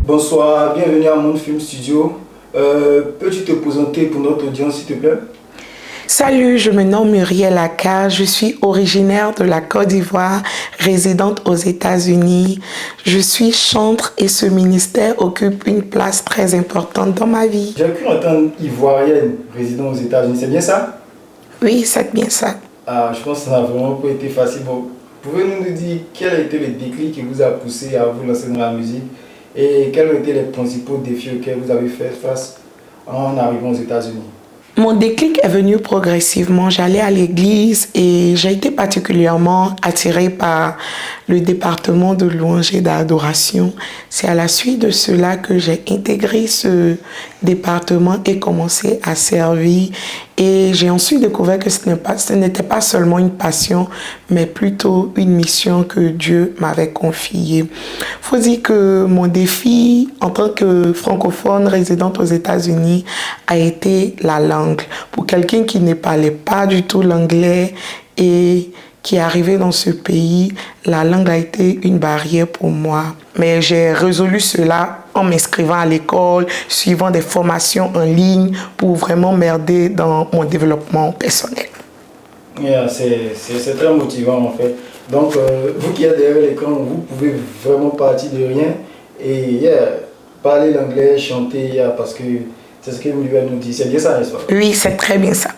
Bonsoir, bienvenue à Monde Film Studio. Peux-tu te présenter pour notre audience, s'il te plaît? Salut, je me nomme Muriel Aka, je suis originaire de la Côte d'Ivoire, résidente aux États-Unis. Je suis chantre et ce ministère occupe une place très importante dans ma vie. J'ai cru entendre ivoirienne, résidant aux États-Unis, c'est bien ça? Oui, c'est bien ça. Ah, je pense que ça n'a vraiment pas été facile. Bon, pouvez-vous nous dire quel a été le déclic qui vous a poussé à vous lancer dans la musique et quels ont été les principaux défis auxquels vous avez fait face en arrivant aux États-Unis? Mon déclic est venu progressivement. J'allais à l'église et j'ai été particulièrement attirée par le département de louange et d'adoration. C'est à la suite de cela que j'ai intégré ce département et commencé à servir. Et j'ai ensuite découvert que ce n'était pas seulement une passion, mais plutôt une mission que Dieu m'avait confiée. Il faut dire que mon défi en tant que francophone résidente aux États-Unis a été la langue. Pour quelqu'un qui ne parlait pas du tout l'anglais et qui est arrivé dans ce pays, la langue a été une barrière pour moi. Mais j'ai résolu cela en m'inscrivant à l'école, suivant des formations en ligne pour vraiment m'aider dans mon développement personnel. Yeah, c'est très motivant en fait. Donc, vous qui êtes derrière l'écran, vous pouvez vraiment partir de rien et parler l'anglais, chanter, parce que c'est ce que Muriel nous dit. C'est bien ça, n'est-ce pas? Oui, c'est très bien ça.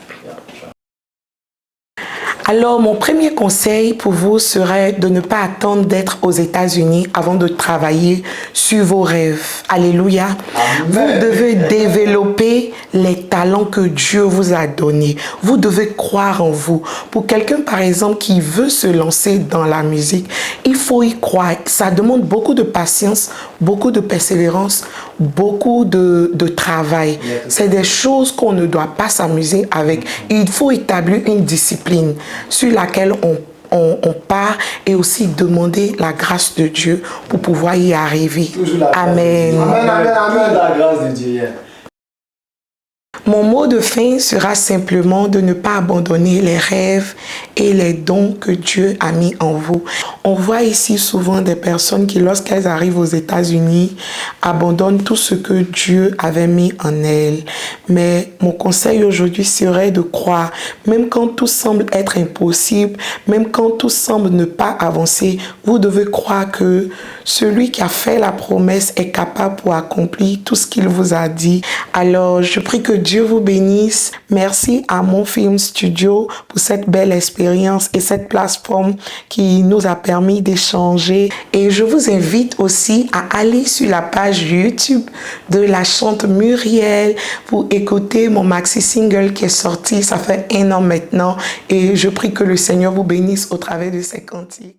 Alors, mon premier conseil pour vous serait de ne pas attendre d'être aux États-Unis avant de travailler sur vos rêves. Alléluia. Amen. Vous devez développer les talents que Dieu vous a donnés. Vous devez croire en vous. Pour quelqu'un, par exemple, qui veut se lancer dans la musique, il faut y croire. Ça demande beaucoup de patience, beaucoup de persévérance, beaucoup de travail. C'est des choses qu'on ne doit pas s'amuser avec. Il faut établir une discipline sur laquelle on part et aussi demander la grâce de Dieu pour pouvoir y arriver. Amen. Amen, amen, amen. La grâce de Dieu. Mon mot de fin sera simplement de ne pas abandonner les rêves et les dons que Dieu a mis en vous. On voit ici souvent des personnes qui, lorsqu'elles arrivent aux États-Unis, abandonnent tout ce que Dieu avait mis en elles. Mais mon conseil aujourd'hui serait de croire, même quand tout semble être impossible, même quand tout semble ne pas avancer, vous devez croire que celui qui a fait la promesse est capable pour accomplir tout ce qu'il vous a dit. Alors, je prie que Dieu vous bénisse. Merci à Mon Film Studio pour cette belle expérience et cette plateforme qui nous a permis d'échanger. Et je vous invite aussi à aller sur la page YouTube de la chante Muriel pour écouter mon maxi single qui est sorti. Ça fait 1 an maintenant et je prie que le Seigneur vous bénisse au travers de ces cantiques.